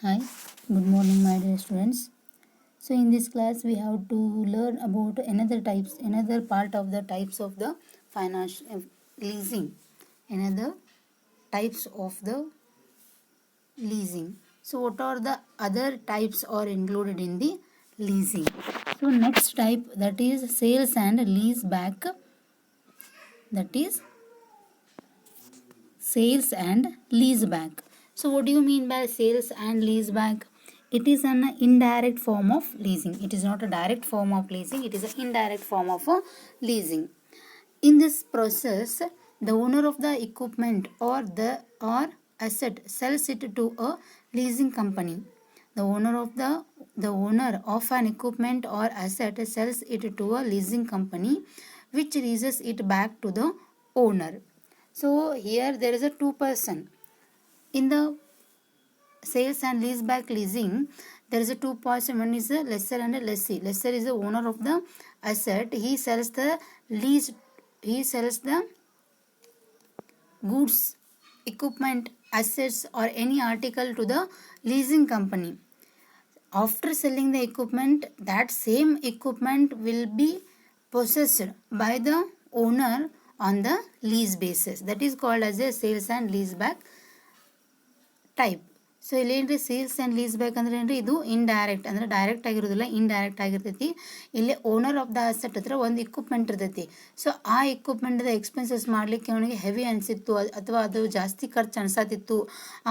Hi, good morning, my dear students. So, in this class, we have to learn about another part of the types of the financial leasing, another types of the leasing. So, what are the other types are included in the leasing? So, next type, that is sales and lease back. That is sales and lease back. So what do you mean by sales and lease back? It is an indirect form of leasing. It is not a direct form of leasing. It is an indirect form of leasing. In this process, the owner of the equipment or asset sells it to a leasing company. The owner of an equipment or asset sells it to a leasing company, which leases it back to the owner. So here there is a two person. In the sales and lease back leasing, there is a two person. One is a lessor and a lessee. Lessor is the owner of the asset. He sells the goods, equipment, assets or any article to the leasing company. After selling the equipment, that same equipment will be possessed by the owner on the lease basis. That is called as a sales and lease back type. So ಇಲ್ಲೇನ್ರಿ sales and lease back ಅಂದ್ರೆ ಏನ್ರಿ ಇದು indirect ಅಂದ್ರೆ direct ಆಗಿರೋದಿಲ್ಲ, indirect ಆಗಿರ್ತೈತಿ. ಇಲ್ಲಿ owner of the asset ಹತ್ರ ಒಂದು ಇಕ್ವಿಪ್ಮೆಂಟ್ ಇರ್ತೈತಿ. ಸೊ ಆ ಇಕ್ವಿಪ್ಮೆಂಟ್ದ ಎಕ್ಸ್ಪೆನ್ಸಸ್ ಮಾಡಲಿಕ್ಕೆ ಅವನಿಗೆ ಹೆವಿ ಅನಿಸಿತ್ತು ಅಥವಾ ಅದು ಜಾಸ್ತಿ ಖರ್ಚು ಅನ್ಸತ್ತಿತ್ತು.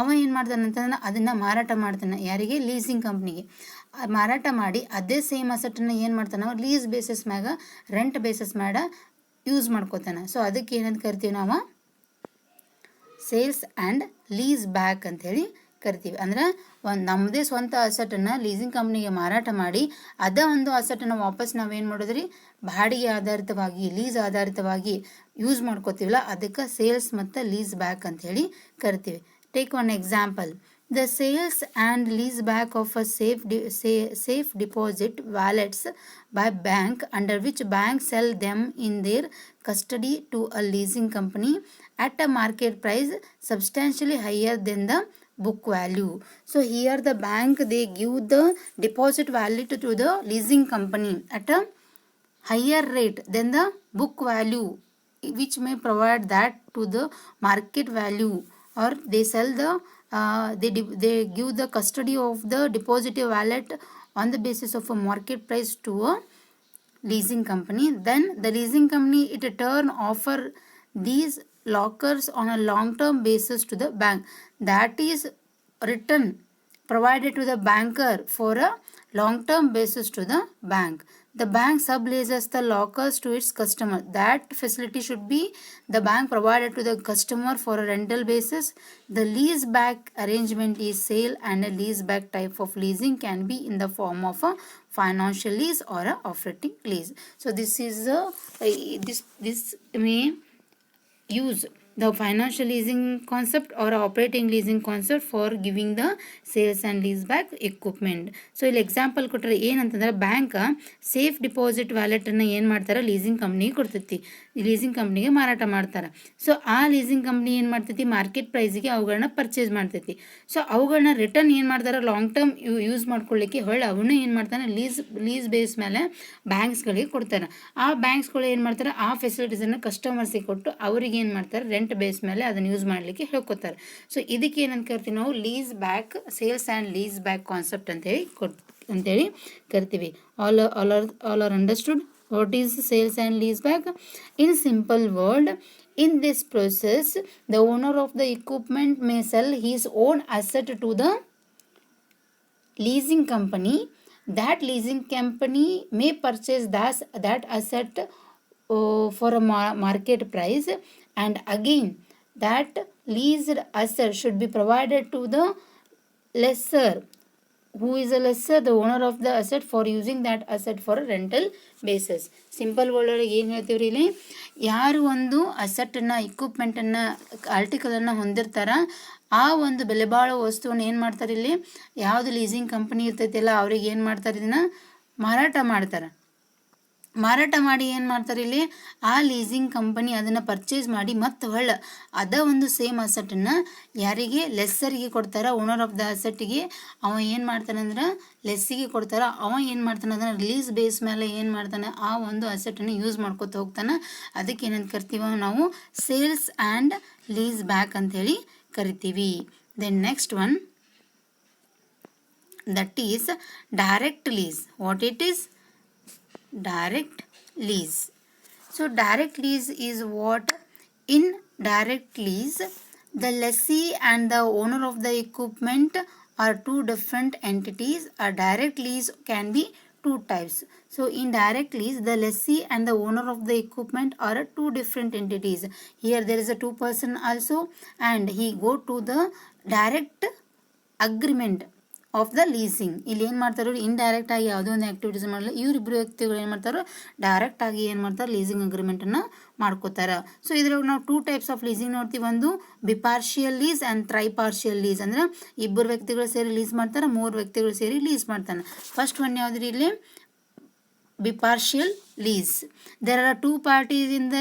ಅವ ಏನು ಮಾಡ್ತಾನಂತಂದ್ರೆ ಅದನ್ನು ಮಾರಾಟ ಮಾಡ್ತಾನೆ. ಯಾರಿಗೆ? ಲೀಸಿಂಗ್ ಕಂಪ್ನಿಗೆ ಮಾರಾಟ ಮಾಡಿ ಅದೇ ಸೇಮ್ ಅಸೆಟನ್ನು ಏನು ಮಾಡ್ತಾನೆ? ಲೀಸ್ ಬೇಸಿಸ್ ಮ್ಯಾಗ, ರೆಂಟ್ ಬೇಸಿಸ್ ಮ್ಯಾಗ ಯೂಸ್ ಮಾಡ್ಕೋತಾನೆ. ಸೊ ಅದಕ್ಕೆ ಏನಂತ ಕರಿತೀವಿ ನಾವು? ಸೇಲ್ಸ್ ಆ್ಯಂಡ್ ಲೀಸ್ ಬ್ಯಾಕ್ ಅಂಥೇಳಿ ಕರಿತೀವಿ. ಅಂದ್ರೆ ಒಂದು ನಮ್ಮದೇ ಸ್ವಂತ ಅಸೆಟನ್ನು ಲೀಸಿಂಗ್ ಕಂಪ್ನಿಗೆ ಮಾರಾಟ ಮಾಡಿ ಅದೇ ಒಂದು ಅಸೆಟನ್ನು ವಾಪಸ್ ನಾವೇನು ಮಾಡೋದ್ರಿ? ಬಾಡಿಗೆ ಆಧಾರಿತವಾಗಿ, ಲೀಸ್ ಆಧಾರಿತವಾಗಿ ಯೂಸ್ ಮಾಡ್ಕೋತೀವಲ್ಲ, ಅದಕ್ಕೆ ಸೇಲ್ಸ್ ಮತ್ತು ಲೀಸ್ ಬ್ಯಾಕ್ ಅಂಥೇಳಿ ಕರಿತೀವಿ. Take one example. The sales and lease back of a safe deposit wallets by bank, under which banks sell them in their custody to a leasing company at a market price substantially higher than the book value. So here the bank, they give the deposit wallet to the leasing company at a higher rate than the book value, which may provide that to the market value, or they sell the they give the custody of the depositive wallet on the basis of a market price to a leasing company. Then the leasing company it turn offer these lockers on a long term basis to the bank. That is written provided to the banker for a long term basis to the bank. The bank subleases the lockers to its customer. That facility should be the bank provided to the customer for a rental basis. The lease back arrangement is sale and a lease back type of leasing can be in the form of a financial lease or a operating lease. So this is this may use the financial leasing concept or operating leasing concept for giving the sales and lease back equipment. So ಇಲ್ಲಿ example ಕೊಟ್ಟರೆ ಏನಂತಂದ್ರೆ, bank safe deposit ವ್ಯಾಲೆಟನ್ನು ಏನು ಮಾಡ್ತಾರೆ? Leasing ಕಂಪ್ನಿಗೆ ಕೊಡ್ತೈತಿ, leasing ಕಂಪ್ನಿಗೆ ಮಾರಾಟ ಮಾಡ್ತಾರೆ. ಸೊ ಆ ಲೀಸಿಂಗ್ ಕಂಪ್ನಿ ಏನು ಮಾಡ್ತೈತಿ? ಮಾರ್ಕೆಟ್ ಪ್ರೈಸಿಗೆ ಅವುಗಳನ್ನ ಪರ್ಚೇಸ್ ಮಾಡ್ತೈತಿ. ಸೊ ಅವುಗಳನ್ನ ರಿಟರ್ನ್ ಏನು ಮಾಡ್ತಾರೆ? ಲಾಂಗ್ ಟರ್ಮ್ ಯೂಸ್ ಮಾಡ್ಕೊಳ್ಳಿಕ್ಕೆ ಹೊಳ್ಳಿ ಅವನ್ನ ಏನು ಮಾಡ್ತಾನೆ? ಲೀಸ್ ಬೇಸ್ ಮೇಲೆ ಬ್ಯಾಂಕ್ಸ್ಗಳಿಗೆ ಕೊಡ್ತಾರೆ. ಆ ಬ್ಯಾಂಕ್ಸ್ಗಳು ಏನು ಮಾಡ್ತಾರೆ? ಆ ಫೆಸಿಲಿಟೀಸನ್ನು ಕಸ್ಟಮರ್ಸಿಗೆ ಕೊಟ್ಟು ಅವ್ರಿಗೆ ಏನು ಮಾಡ್ತಾರೆ? ರೆಂಟ್ ಬೇಸ್ ಮೇಲೆ ಅದನ್ನು ಯೂಸ್ ಮಾಡಲಿಕ್ಕೆ ಹೇಳ್ಕೊತಾರೆ. ಸೊ ಇದಕ್ಕೆ ಏನಂತ ಕರಿತೀವಿ ನಾವು? Lease back, sales and lease back concept ಅಂತೇಳಿ ಕರಿತೀವಿ. All are understood what is sales and lease back? In simple word, in this process the owner of the equipment may sell his own asset to the leasing company. That leasing company may purchase that asset for a market price, and again that leased asset should be provided to the lessor. Who is a lessor? The owner of the asset, for using that asset for a rental basis. Simple word ಒಳಗೆ ಏನು ಹೇಳ್ತೀವ್ರಿ? ಇಲ್ಲಿ ಯಾರು ಒಂದು ಅಸೆಟನ್ನು, ಇಕ್ವಿಪ್ಮೆಂಟನ್ನು, ಆರ್ಟಿಕಲನ್ನು ಹೊಂದಿರ್ತಾರ, ಆ ಒಂದು ಬೆಲೆ ಬಾಳೋ ವಸ್ತುವನ್ನು ಏನು ಮಾಡ್ತಾರೆ? ಇಲ್ಲಿ ಯಾವುದು ಲೀಸಿಂಗ್ ಕಂಪನಿ ಇರ್ತೈತಿಲ್ಲ ಅವ್ರಿಗೆ ಏನು ಮಾಡ್ತಾರೆ? ಇದನ್ನು ಮಾರಾಟ ಮಾಡ್ತಾರೆ. ಮಾರಾಟ ಮಾಡಿ ಏನು ಮಾಡ್ತಾರೆ ಇಲ್ಲಿ, ಆ ಲೀಸಿಂಗ್ ಕಂಪನಿ ಅದನ್ನು ಪರ್ಚೇಸ್ ಮಾಡಿ ಮತ್ತೆ ಅದ ಒಂದು ಸೇಮ್ ಅಸೆಟನ್ನು ಯಾರಿಗೆ, ಲೆಸ್ಸರಿಗೆ ಕೊಡ್ತಾರೆ. ಓನರ್ ಆಫ್ ದ ಅಸೆಟ್ಗೆ ಅವ ಏನು ಮಾಡ್ತಾನೆ ಅಂದ್ರೆ ಲೆಸ್ಸಿಗೆ ಕೊಡ್ತಾರೆ. ಅವ ಏನು ಮಾಡ್ತಾನೆ ಅದನ್ನು ರಿಲೀಸ್ ಬೇಸ್ ಮೇಲೆ ಏನು ಮಾಡ್ತಾನೆ, ಆ ಒಂದು ಅಸೆಟನ್ನು ಯೂಸ್ ಮಾಡ್ಕೊತ ಹೋಗ್ತಾನೆ. ಅದಕ್ಕೆ ಏನಂತ ಕರಿತೀವಿ ನಾವು, ಸೇಲ್ಸ್ ಆ್ಯಂಡ್ ಲೀಸ್ ಬ್ಯಾಕ್ ಅಂಥೇಳಿ ಕರಿತೀವಿ. Then next one, that is direct lease. What it is? Direct lease. So direct lease is what? In direct lease, the lessee and the owner of the equipment are two different entities. A direct lease can be two types. So in direct lease, the lessee and the owner of the equipment are two different entities. Here there is a two person also, and he go to the direct agreement of the leasing. ಇಲ್ಲಿ ಏನು ಮಾಡ್ತಾರೆ, indirect ಆಗಿ ಯಾವುದೋ ಒಂದು activities ಮಾಡಲ್ಲ, ಇವರಿಬ್ಬರು ವ್ಯಕ್ತಿಗಳು ಏನು ಮಾಡ್ತಾರೆ, ಡೈರೆಕ್ಟ್ ಆಗಿ ಏನು ಮಾಡ್ತಾರೆ, ಲೀಸಿಂಗ್ ಅಗ್ರಿಮೆಂಟನ್ನು ಮಾಡ್ಕೋತಾರೆ. ಸೊ ಇದ್ರಾಗ ನಾವು ಟೂ ಟೈಪ್ಸ್ ಆಫ್ ಲೀಸಿಂಗ್ ನೋಡ್ತೀವಿ. ಒಂದು ಬಿಪಾರ್ಷಿಯಲ್ ಲೀಸ್ ಆ್ಯಂಡ್ ಟ್ರೈಪಾರ್ಷಿಯಲ್ ಲೀಸ್, ಅಂದ್ರೆ ಇಬ್ಬರು ವ್ಯಕ್ತಿಗಳು ಸೇರಿ ಲೀಸ್ ಮಾಡ್ತಾರೆ, ಮೂರು ವ್ಯಕ್ತಿಗಳು ಸೇರಿ ಲೀಸ್ ಮಾಡ್ತಾನೆ. ಫಸ್ಟ್ ಒನ್ ಯಾವುದ್ರಿ ಇಲ್ಲಿ, bipartial lease. There are two parties in the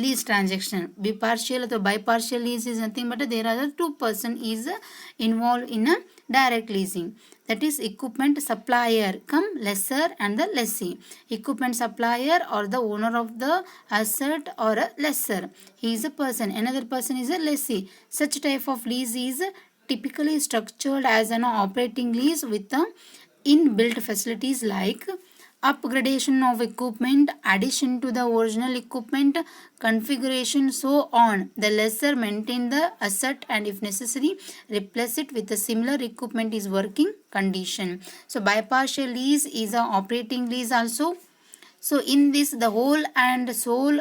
lease transaction. Bipartial or bipartial lease is nothing but there are two person is involved in a direct leasing. That is equipment supplier come lessor and the lessee. Equipment supplier or the owner of the asset or a lessor, he is a person, another person is a lessee. Such type of lease is typically structured as an operating lease with inbuilt facilities like upgradation of equipment, addition to the original equipment, configuration, so on. The lessor maintain the asset and if necessary replace it with a similar equipment is working condition. So bipartial lease is a operating lease also. So in this the whole and sole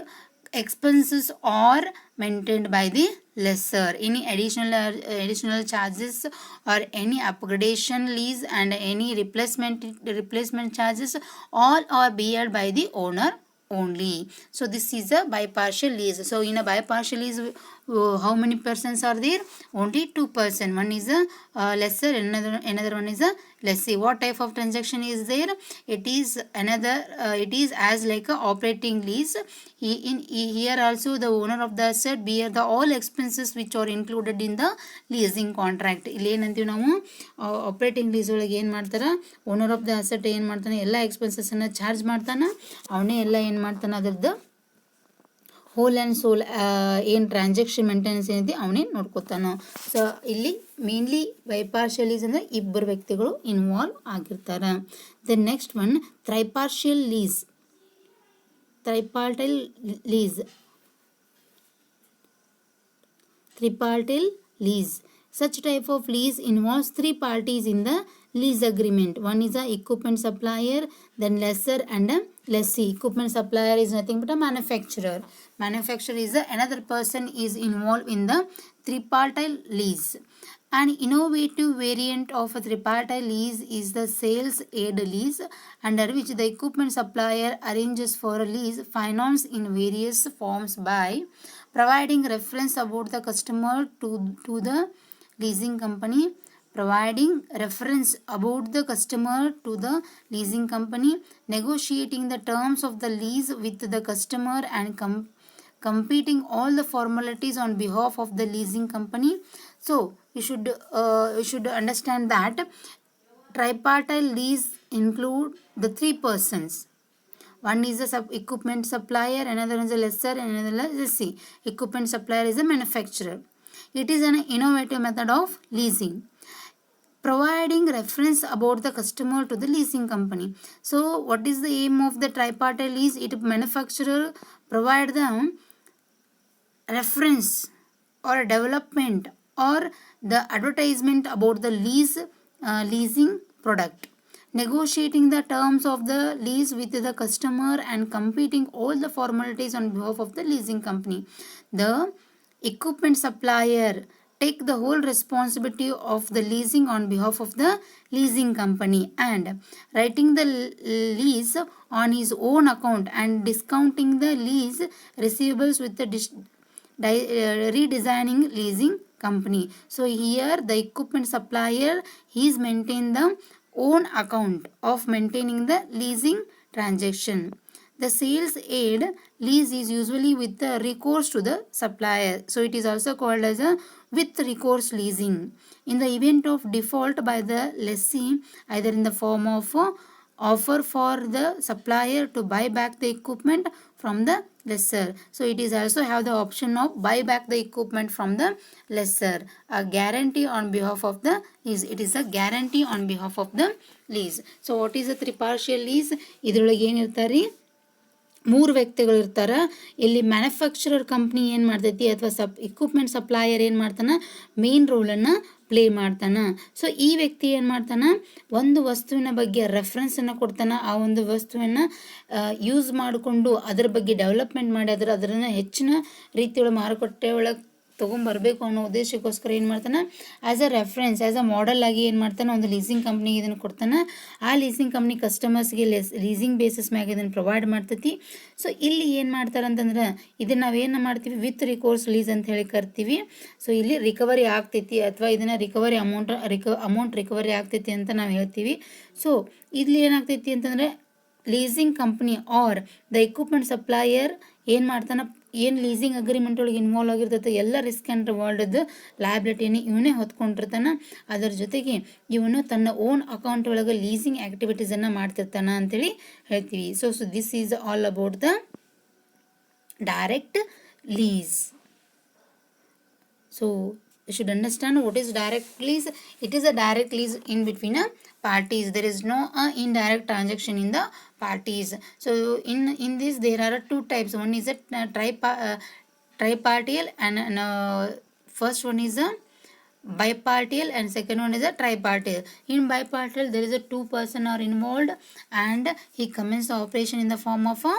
expenses are maintained by the lessor. Any additional charges or any upgradation lease and any replacement charges all are bear by the owner only. So this is a bipartial lease. So in a bipartial lease, how many persons are there? Only two person. One is a lessor, another one is a lessee. What type of transaction is there? It is another it is as like a operating lease. Here also the owner of the asset bear the all expenses which are included in the leasing contract. ಇಲ್ಲಿ ಏನಂತೀವಿ ನಾವು, operating lease ಒಳಗೆ ಏನು ಮಾಡ್ತಾರೆ, owner of the asset ಏನು ಮಾಡ್ತಾನೆ, ಎಲ್ಲ ಎಕ್ಸ್ಪೆನ್ಸಸ್ಸನ್ನು charge ಮಾಡ್ತಾನೆ, ಅವನೇ ಎಲ್ಲ ಏನು ಮಾಡ್ತಾನೆ, ಅದರದ್ದು ಹೋಲ್ ಆ್ಯಂಡ್ ಸೋಲ್ ಏನು ಟ್ರಾನ್ಸಾಕ್ಷನ್ ಮೇಂಟೆನೆನ್ಸ್ ಏನಿದೆ ಅವನೇ ನೋಡ್ಕೊತಾನೆ. ಸೊ ಇಲ್ಲಿ ಮೇನ್ಲಿ ಬೈಪಾರ್ಷಿಯಲ್ ಲೀಸ್ ಅಂದರೆ ಇಬ್ಬರು ವ್ಯಕ್ತಿಗಳು ಇನ್ವಾಲ್ವ್ ಆಗಿರ್ತಾರೆ. The next one, tripartial lease. Tripartite lease. Such type of lease involves three parties in the lease agreement. One is a equipment supplier, then lessor and a lessee. Equipment supplier is nothing but a manufacturer. Manufacturer is another person is involved in the tripartite lease. An innovative variant of a tripartite lease is the sales aid lease, under which the equipment supplier arranges for a lease finance in various forms by providing reference about the customer to the leasing company, providing reference about the customer to the leasing company, negotiating the terms of the lease with the customer and completing all the formalities on behalf of the leasing company. So you should understand that tripartite lease include the three persons. One is the equipment supplier, another is a lessor, and another is lessee. Equipment supplier is a manufacturer. It is an innovative method of leasing, providing reference about the customer to the leasing company. So what is the aim of the tripartite lease? It manufacturer provide the reference or development or the advertisement about the leasing product, negotiating the terms of the lease with the customer and completing all the formalities on behalf of the leasing company. The equipment supplier take the whole responsibility of the leasing on behalf of the leasing company and writing the lease on his own account and discounting the lease receivables with the redesigning leasing company. So here the equipment supplier is maintain the own account of maintaining the leasing transaction. The sales aid lease is usually with the recourse to the supplier. So it is also called as a with recourse leasing. In the event of default by the lessee, either in the form of offer for the supplier to buy back the equipment from the lessor. So it is also have the option of buy back the equipment from the lessor. A guarantee on behalf of the lease. It is a guarantee on behalf of the lease. So what is a three partial lease? ಇದ್ರೊಳಗೆ ಏನಿರ್ತಾರೆ, ಮೂರು ವ್ಯಕ್ತಿಗಳು ಇರ್ತಾರೆ. ಇಲ್ಲಿ manufacturer company ಏನು ಮಾಡ್ತೈತಿ ಅಥವಾ equipment supplier ಏನು ಮಾಡ್ತಾನೆ, ಮೇನ್ ರೋಲನ್ನು ಪ್ಲೇ ಮಾಡ್ತಾನೆ. ಸೊ ಈ ವ್ಯಕ್ತಿ ಏನು ಮಾಡ್ತಾನೆ, ಒಂದು ವಸ್ತುವಿನ ಬಗ್ಗೆ ರೆಫರೆನ್ಸನ್ನು ಕೊಡ್ತಾನೆ. ಆ ಒಂದು ವಸ್ತುವನ್ನು ಯೂಸ್ ಮಾಡಿಕೊಂಡು ಅದರ ಬಗ್ಗೆ ಡೆವಲಪ್ಮೆಂಟ್ ಮಾಡಿ ಅದನ್ನು ಹೆಚ್ಚಿನ ರೀತಿಯೊಳಗೆ ಮಾರುಕಟ್ಟೆ ಒಳಗೆ ತೊಗೊಂಬರ್ಬೇಕು ಅನ್ನೋ ಉದ್ದೇಶಕ್ಕೋಸ್ಕರ ಏನು ಮಾಡ್ತಾನೆ, as a reference, as a model ಆಗಿ ಏನು ಮಾಡ್ತಾನೆ, ಒಂದು ಲೀಸಿಂಗ್ ಕಂಪ್ನಿಗೆ ಇದನ್ನು ಕೊಡ್ತಾನೆ. ಆ ಲೀಸಿಂಗ್ ಕಂಪ್ನಿ ಕಸ್ಟಮರ್ಸ್ಗೆ ಲೀಸಿಂಗ್ ಬೇಸಿಸ್ ಮ್ಯಾಗ ಇದನ್ನು ಪ್ರೊವೈಡ್ ಮಾಡ್ತೈತಿ. ಸೊ ಇಲ್ಲಿ ಏನು ಮಾಡ್ತಾರೆ ಅಂತಂದ್ರೆ, ಇದನ್ನು ನಾವೇನು ಮಾಡ್ತೀವಿ, ವಿತ್ ರಿಕೋರ್ಸ್ ಲೀಸ್ ಅಂತ ಹೇಳಿ ಕರ್ತೀವಿ. ಸೊ ಇಲ್ಲಿ ರಿಕವರಿ ಆಗ್ತೈತಿ ಅಥವಾ ಇದನ್ನು ರಿಕವರಿ ಅಮೌಂಟ್ ರಿಕವರಿ ಆಗ್ತೈತಿ ಅಂತ ನಾವು ಹೇಳ್ತೀವಿ. ಸೊ ಇಲ್ಲಿ ಏನಾಗ್ತೈತಿ ಅಂತಂದರೆ, leasing company are the equipment supplier ಏನು ಮಾಡ್ತಾನೆ, ಏನು ಲೀಸಿಂಗ್ ಅಗ್ರಿಮೆಂಟ್ ಒಳಗೆ ಇನ್ವಾಲ್ವ್ ಆಗಿರ್ತೈತೆ ಎಲ್ಲ ರಿಸ್ಕ್ ಆ್ಯಂಡ್ ರಿವಾರ್ಡ್ದು ಲಯಬಿಲಿಟಿಯನ್ನು ಇವನೇ ಹೊತ್ಕೊಂಡಿರ್ತಾನೆ. ಅದರ ಜೊತೆಗೆ ಇವನು ತನ್ನ ಓನ್ ಅಕೌಂಟ್ ಒಳಗೆ ಲೀಸಿಂಗ್ ಆ್ಯಕ್ಟಿವಿಟೀಸನ್ನು ಮಾಡ್ತಿರ್ತಾನೆ ಅಂತೇಳಿ ಹೇಳ್ತೀವಿ. So this is all about the direct lease. So you should understand what is direct lease. It is a direct lease in between parties. There is no indirect transaction in the parties. So in this there are two types. One is a tripartite and first one is a bipartite and second one is a tripartite. In bipartite there is a two person are involved and he commences the operation in the form of a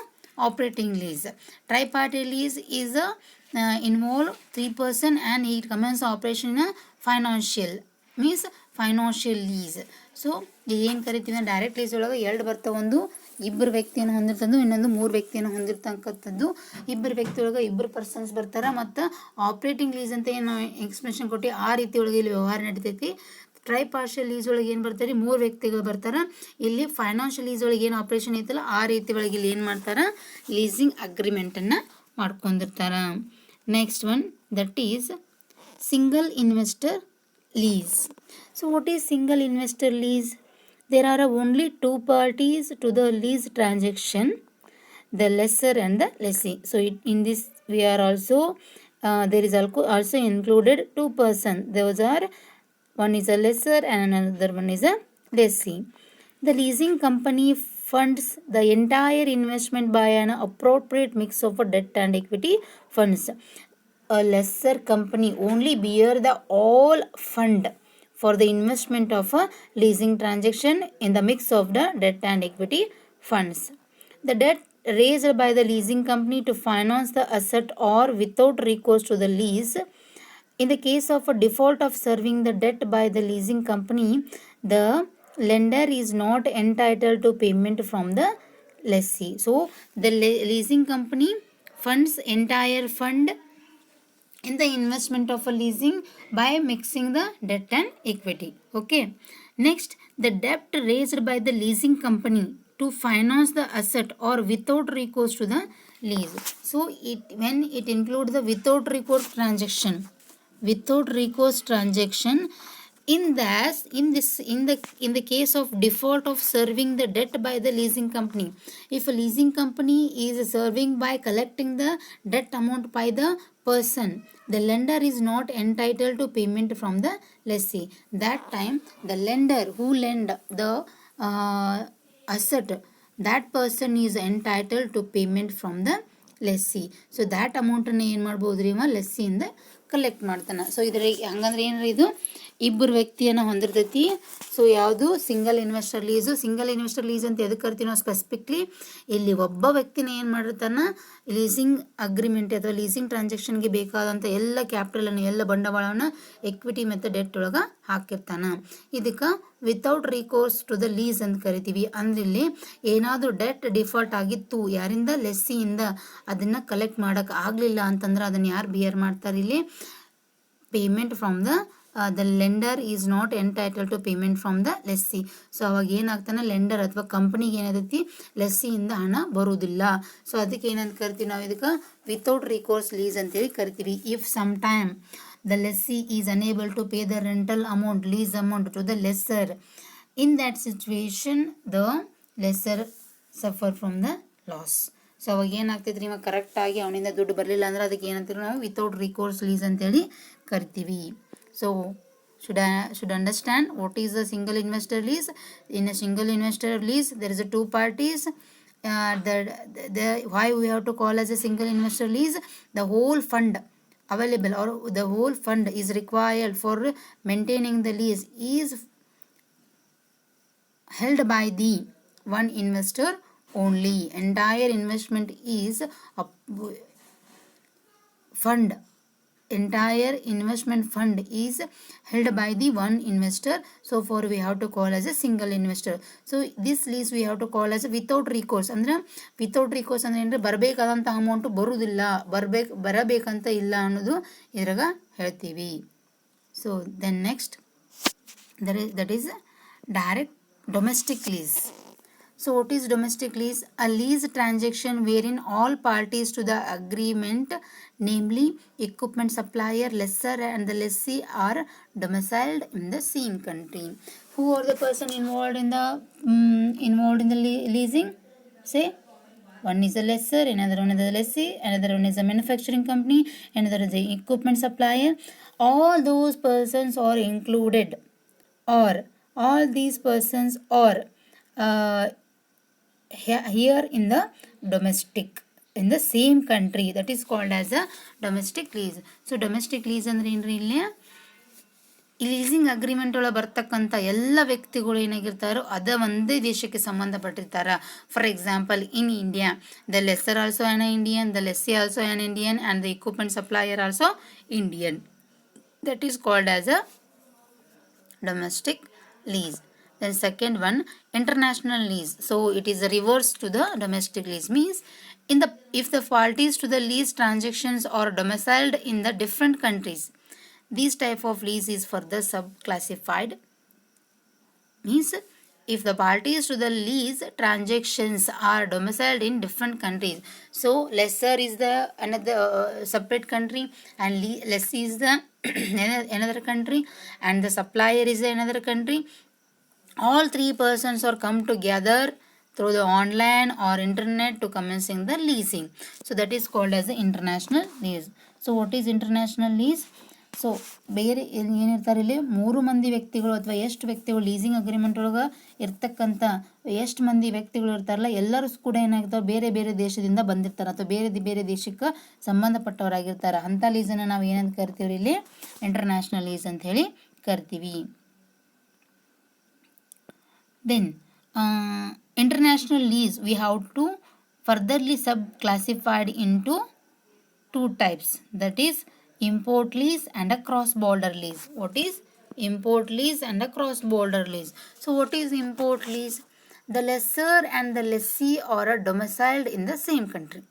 operating lease. Tripartite lease is a involve 3 person and it commences operation in a financial lease. So ಏನು ಕರಿತೀವಿ, direct lease ಒಳಗೆ ಎರಡು ಬರ್ತಾವೆ. ಒಂದು ಇಬ್ಬರು ವ್ಯಕ್ತಿಯನ್ನು ಹೊಂದಿರ್ತದ್ದು, ಇನ್ನೊಂದು ಮೂರು ವ್ಯಕ್ತಿಯನ್ನು ಹೊಂದಿರ್ತಕ್ಕಂಥದ್ದು. ಇಬ್ಬರು ವ್ಯಕ್ತಿ ಒಳಗೆ ಇಬ್ಬರು ಪರ್ಸನ್ಸ್ ಬರ್ತಾರೆ. ಮತ್ತು ಆಪ್ರೇಟಿಂಗ್ ಲೀಸ್ ಅಂತ ಏನು ಎಕ್ಸ್ಪ್ಲೇಷನ್ ಕೊಟ್ಟು ಆ ರೀತಿ ಒಳಗೆ ಇಲ್ಲಿ ವ್ಯವಹಾರ ನಡೀತೈತಿ. ಟ್ರೈ ಪಾರ್ಷಿಯಲ್ ಲೀಸ್ ಒಳಗೆ ಏನು ಬರ್ತಾರೆ, ಮೂರು ವ್ಯಕ್ತಿಗಳು ಬರ್ತಾರೆ. ಇಲ್ಲಿ ಫೈನಾನ್ಷಿಯಲ್ ಲೀಸ್ ಒಳಗೆ ಏನು ಆಪ್ರೇಷನ್ ಐತಲ್ಲ ಆ ರೀತಿ ಒಳಗೆ ಇಲ್ಲಿ ಏನು ಮಾಡ್ತಾರೆ, ಲೀಸಿಂಗ್ ಅಗ್ರಿಮೆಂಟನ್ನು ಮಾಡ್ಕೊಂಡಿರ್ತಾರೆ. Next one that is single investor lease. So what is single investor lease? There are only two parties to the lease transaction, the lessor and the lessee. So in this we are also there is also included two person. Those are one is a lessor and another one is a lessee. The leasing company funds the entire investment by an appropriate mix of debt and equity funds. A lessor company only bear the all fund for the investment of a leasing transaction in the mix of the debt and equity funds. The debt raised by the leasing company to finance the asset or without recourse to the lease. In the case of a default of serving the debt by the leasing company, the lender is not entitled to payment from the lessee. So the leasing company funds entire fund in the investment of a leasing by mixing the debt and equity. Okay. Next, the debt raised by the leasing company to finance the asset or without recourse to the lease. So when it includes the without recourse transaction, in the case of default of serving the debt by the leasing company, if a leasing company is serving by collecting the debt amount by the person, the lender is not entitled to payment from the lessee. That time the lender who lend the asset, that person is entitled to payment from the lessee. So that amount ಅನ್ನು ಏನು ಮಾಡ್ಬೋದ್ರಿ, ಲೆಸ್ಸಿಯಿಂದ collect ಮಾಡ್ತಾನೆ. So ಇದ್ರಿಗೆ ಹಂಗಂದ್ರೆ ಏನ್ರಿ, ಇದು ಇಬ್ಬರು ವ್ಯಕ್ತಿಯನ್ನು ಹೊಂದಿರ್ತೈತಿ. ಸೊ ಯಾವುದು single investor lease. Single investor lease ಅಂತ ಎದಕ್ಕೆ ಕರಿತೀವಿ ನಾವು ಸ್ಪೆಸಿಫಿಕ್ಲಿ, ಇಲ್ಲಿ ಒಬ್ಬ ವ್ಯಕ್ತಿನ ಏನು ಮಾಡಿರ್ತಾನೆ, ಲೀಸಿಂಗ್ ಅಗ್ರಿಮೆಂಟ್ ಅಥವಾ ಲೀಸಿಂಗ್ ಟ್ರಾನ್ಸಾಕ್ಷನ್ಗೆ ಬೇಕಾದಂಥ ಎಲ್ಲ ಕ್ಯಾಪಿಟಲನ್ನು, ಎಲ್ಲ ಬಂಡವಾಳವನ್ನು ಎಕ್ವಿಟಿ ಮತ್ತು ಡೆಟ್ ಒಳಗೆ ಹಾಕಿರ್ತಾನೆ. ಇದಕ್ಕೆ ವಿತೌಟ್ ರಿಕೋರ್ಸ್ ಟು ದ ಲೀಸ್ ಅಂತ ಕರಿತೀವಿ. ಅಂದ್ರೆ ಇಲ್ಲಿ ಏನಾದರೂ ಡೆಟ್ ಡಿಫಾಲ್ಟ್ ಆಗಿತ್ತು ಯಾರಿಂದ, ಲೆಸ್ಸಿಯಿಂದ, ಅದನ್ನು ಕಲೆಕ್ಟ್ ಮಾಡೋಕೆ ಆಗಲಿಲ್ಲ ಅಂತಂದ್ರೆ ಅದನ್ನು ಯಾರು ಬಿಯರ್ ಮಾಡ್ತಾರೆ, ಇಲ್ಲಿ payment from the the lender is not entitle to payment from the lessee. So ಅವಾಗ ಏನಾಗ್ತಾನೆ, ಲೆಂಡರ್ ಅಥವಾ ಕಂಪ್ನಿಗೆ ಏನಾಗ್ತೈತಿ, ಲೆಸ್ಸಿಯಿಂದ ಹಣ ಬರುವುದಿಲ್ಲ. ಸೊ ಅದಕ್ಕೆ ಏನಂತ ಕರಿತೀವಿ ನಾವು, ಇದಕ್ಕೆ ವಿತೌಟ್ ರಿಕೋರ್ಸ್ ಲೀಸ್ ಅಂತೇಳಿ ಕರಿತೀವಿ. If some time the lessee is unable to pay the rental amount, lease amount to the lessor, in that situation the lessor suffer from the loss. So ಅವಾಗ ಏನಾಗ್ತೈತ್ರಿ, ಇವಾಗ ಕರೆಕ್ಟಾಗಿ ಅವನಿಂದ ದುಡ್ಡು ಬರಲಿಲ್ಲ ಅಂದ್ರೆ ಅದಕ್ಕೆ ಏನಂತೀವಿ ನಾವು, ವಿತೌಟ್ ರಿಕೋರ್ಸ್ ಲೀಸ್ ಅಂತೇಳಿ ಕರಿತೀವಿ. So should understand what is a single investor lease. In a single investor lease there is a two parties. Why we have to call as a single investor lease, the whole fund available or the whole fund is required for maintaining the lease is held by the one investor only. Entire investment is entire investment fund is held by the one investor, so for we have to call as a single investor. So this lease we have to call as without recourse. ಅಂದ್ರೆ without ರಿಕೋರ್ಸ್ ಅಂದ್ರೆ ಏನ್ರಿ, ಬರಬೇಕಾದಂಥ amount ಬರುವುದಿಲ್ಲ, ಬರಬೇಕಂತ ಇಲ್ಲ ಅನ್ನೋದು ಇದ್ರಾಗ ಹೇಳ್ತೀವಿ. So then next that is direct domestic lease. So what is domestic lease? A lease transaction wherein all parties to the agreement, namely equipment supplier, lessor and the lessee, are domiciled in the same country. Who are the person involved in the leasing? Say one is a lessor, another one is a lessee, another one is a manufacturing company, another is a equipment supplier. All those persons are included, or all these persons are here in the domestic, in the same country, that is called as a domestic lease. So domestic lease ಅಂದ್ರೆ ಏನ್ರಿ, ಇಲ್ಲಿ ಈ leasing agreement ಒಳಗೆ ಬರ್ತಕ್ಕಂಥ ಎಲ್ಲ ವ್ಯಕ್ತಿಗಳು ಏನಾಗಿರ್ತಾರೋ ಅದ ಒಂದೇ ದೇಶಕ್ಕೆ ಸಂಬಂಧಪಟ್ಟಿರ್ತಾರ. For example, in India the lessor also an Indian, the lessee also an Indian and the equipment supplier also Indian. That is called as a domestic lease. Then second one, international lease. So it is a reverse to the domestic lease. Means if the parties to the lease transactions are domiciled in the different countries, this type of lease is further subclassified. Means if the parties to the lease transactions are domiciled in different countries, so lessor is the another separate country, and lessee is the another country, and the supplier is another country. All three persons are come together through the online or internet to commencing the leasing. So that is called as the international lease. So what is international lease? So ಬೇರೆ ಏನಿರ್ತಾರೆ, ಇಲ್ಲಿ 3 ಮಂದಿ ವ್ಯಕ್ತಿಗಳು ಅಥವಾ ಎಷ್ಟು ವ್ಯಕ್ತಿಗಳು leasing agreement ಒಳಗೆ ಇರ್ತಕ್ಕಂಥ ಎಷ್ಟು ಮಂದಿ ವ್ಯಕ್ತಿಗಳು ಇರ್ತಾರಲ್ಲ, ಎಲ್ಲರೂ ಕೂಡ ಏನಾಗ್ತಾರೆ, ಬೇರೆ ಬೇರೆ ದೇಶದಿಂದ ಬಂದಿರ್ತಾರೆ ಅಥವಾ ಬೇರೆ ಬೇರೆ ದೇಶಕ್ಕೆ ಸಂಬಂಧಪಟ್ಟವರಾಗಿರ್ತಾರೆ. ಅಂಥ ಲೀಸನ್ನು ನಾವು ಏನಂತ ಕರಿತೀವಿ, ಇಲ್ಲಿ ಇಂಟರ್ನ್ಯಾಷನಲ್ ಲೀಸ್ ಅಂತ ಹೇಳಿ ಕರಿತೀವಿ. Then international lease we have to furtherly subclassified into 2 types, that is import lease and a cross border lease. What is import lease and a cross border lease? So what is import lease? The lessor and the lessee are domiciled in the same country.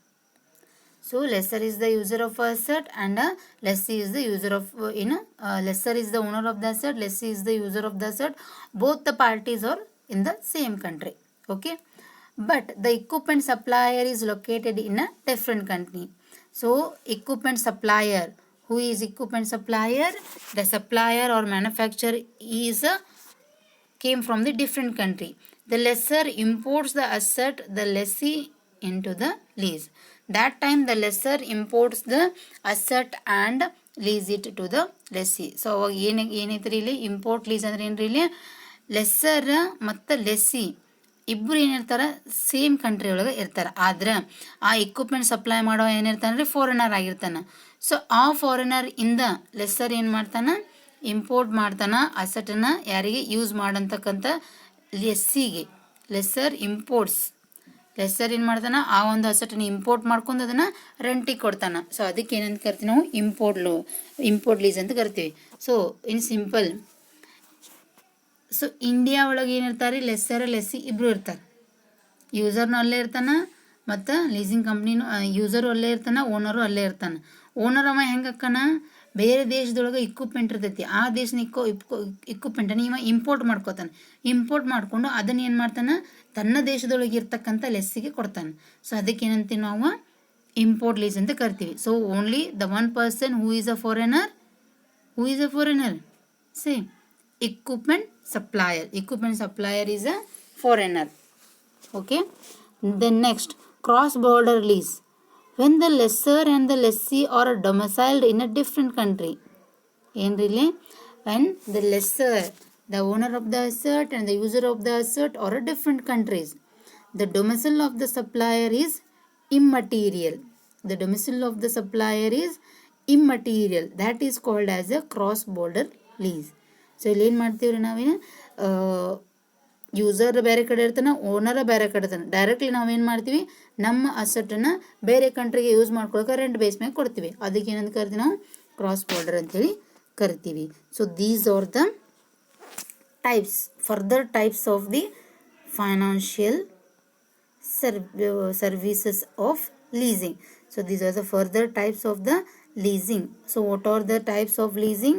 So lessor is the user of asset and lessee is the user of lessor is the owner of the asset, lessee is the user of the asset. Both the parties are in the same country. Okay, but the equipment supplier is located in a different country. So equipment supplier, who is equipment supplier? The supplier or manufacturer is came from the different country. The lessor imports the asset, the lessee into the lease. That time the lessor imports the asset and lease it to the lessee. So ಅವಾಗ ಏನೈತ್ರಿ ಇಲ್ಲಿ import lease ಅಂದ್ರೆ ಏನ್ರಿ, ಇಲ್ಲಿ lesser ಮತ್ತು lessee ಇಬ್ಬರು ಏನಿರ್ತಾರೆ, same country ಒಳಗೆ ಇರ್ತಾರೆ. ಆದ್ರೆ ಆ ಎಕ್ವಿಪ್ಮೆಂಟ್ ಸಪ್ಲೈ ಮಾಡೋ ಏನಿರ್ತಾನೆ ರೀ, ಫಾರಿನರ್ ಆಗಿರ್ತಾನೆ. ಸೊ ಆ ಫಾರಿನರ್ ಇಂದ ಲೆಸ್ಸರ್ ಏನು ಮಾಡ್ತಾನೆ, ಇಂಪೋರ್ಟ್ ಮಾಡ್ತಾನೆ ಅಸೆಟನ್ನು, ಯಾರಿಗೆ ಯೂಸ್ ಮಾಡಂತಕ್ಕಂಥ ಲೆಸ್ಸಿಗೆ. ಲೆಸ್ಸರ್ ಇಂಪೋರ್ಟ್ಸ್, ಲೆಸ್ಸರ್ ಏನು ಮಾಡ್ತಾನೆ, ಆ ಒಂದು ಅಸೆಟನ್ನು ಇಂಪೋರ್ಟ್ ಮಾಡ್ಕೊಂಡು ಅದನ್ನು ರೆಂಟಿಗೆ ಕೊಡ್ತಾನೆ. ಸೊ ಅದಕ್ಕೆ ಏನಂತ ಕರಿತೀವಿ ನಾವು, ಇಂಪೋರ್ಟ್ ಲೀಸ್ ಅಂತ ಕರಿತೀವಿ. So in simple, so India ಒಳಗೆ ಏನಿರ್ತಾರೆ, ಲೆಸ್ಸರ್ ಲೆಸ್ಸಿ ಇಬ್ಬರು ಇರ್ತಾರೆ. ಯೂಸರ್ನು ಅಲ್ಲೇ ಇರ್ತಾನೆ ಮತ್ತು ಲೀಸಿಂಗ್ ಕಂಪ್ನಿನೂ ಯೂಸರು ಅಲ್ಲೇ ಇರ್ತಾನೆ, ಓನರು ಅಲ್ಲೇ ಇರ್ತಾನೆ. ಓನರ್ ಅವ ಹೆಂಗೆ ಅಕ್ಕನ, ಬೇರೆ ದೇಶದೊಳಗೆ ಇಕ್ವಿಪ್ಮೆಂಟ್ ಇರ್ತೈತಿ, ಆ ದೇಶನ ಇಕ್ವಿಪ್ಮೆಂಟನ್ನು ಇವ ಇಂಪೋರ್ಟ್ ಮಾಡ್ಕೋತಾನೆ. ಇಂಪೋರ್ಟ್ ಮಾಡಿಕೊಂಡು ಅದನ್ನು ಏನು ಮಾಡ್ತಾನೆ, ತನ್ನ ದೇಶದೊಳಗೆ ಇರ್ತಕ್ಕಂಥ ಲೆಸ್ಸಿಗೆ ಕೊಡ್ತಾನೆ. ಸೊ ಅದಕ್ಕೆ ಏನಂತೀವಿ ನಾವು, ಇಂಪೋರ್ಟ್ ಲೀಸ್ ಅಂತ ಕರಿತೀವಿ. So only the one person who is a foreigner, say equipment supplier is a foreigner. Okay, then next, cross border lease, when the lessor and the lessee are domiciled in a different country. When the lessor, the owner of the asset, and the user of the asset are a different countries, the domicile of the supplier is immaterial. That is called as a cross border lease. So ಇಲ್ಲಿ ಏನು ಮಾಡ್ತೀವ್ರಿ, ನಾವೇನು user ಬೇರೆ ಕಡೆ ಇರ್ತಾನೆ, ಓನರ ಬೇರೆ ಕಡೆ ಇರ್ತಾನೆ. ಡೈರೆಕ್ಟ್ಲಿ ನಾವೇನು ಮಾಡ್ತೀವಿ, ನಮ್ಮ ಅಸೆಟನ್ನು ಬೇರೆ ಕಂಟ್ರಿಗೆ ಯೂಸ್ ಮಾಡ್ಕೊಳಕ್ಕೆ ರೆಂಟ್ ಬೇಸ್ ಮೇಲೆ ಕೊಡ್ತೀವಿ. ಅದಕ್ಕೆ ಏನಂತ ಕರಿತೀವಿ ನಾವು, ಕ್ರಾಸ್ ಬಾರ್ಡರ್ ಅಂತೇಳಿ ಕರಿತೀವಿ. So these are the further types of the financial services of leasing. So these are the further types of the leasing. So what are the types of leasing?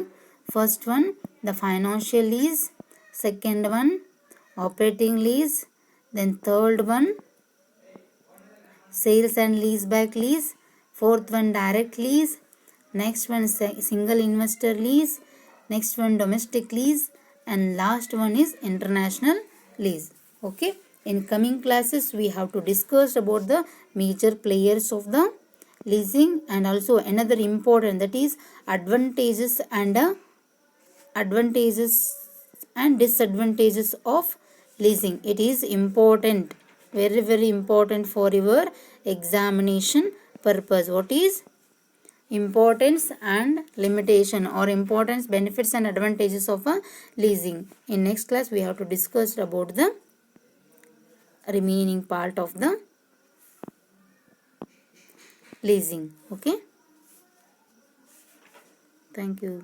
First one, the financial lease. Second one, operating lease. Then third one, sales and lease back lease. Fourth one, direct lease. Next one, single investor lease. Next one, domestic lease. And last one is international lease. Okay, in coming classes we have to discuss about the major players of the leasing, and also another important, that is advantages and disadvantages of leasing. It is important, very very important for your examination purpose. What is importance and limitation, or importance, benefits and advantages of a leasing? In next class we have to discuss about the remaining part of the leasing. Okay, thank you.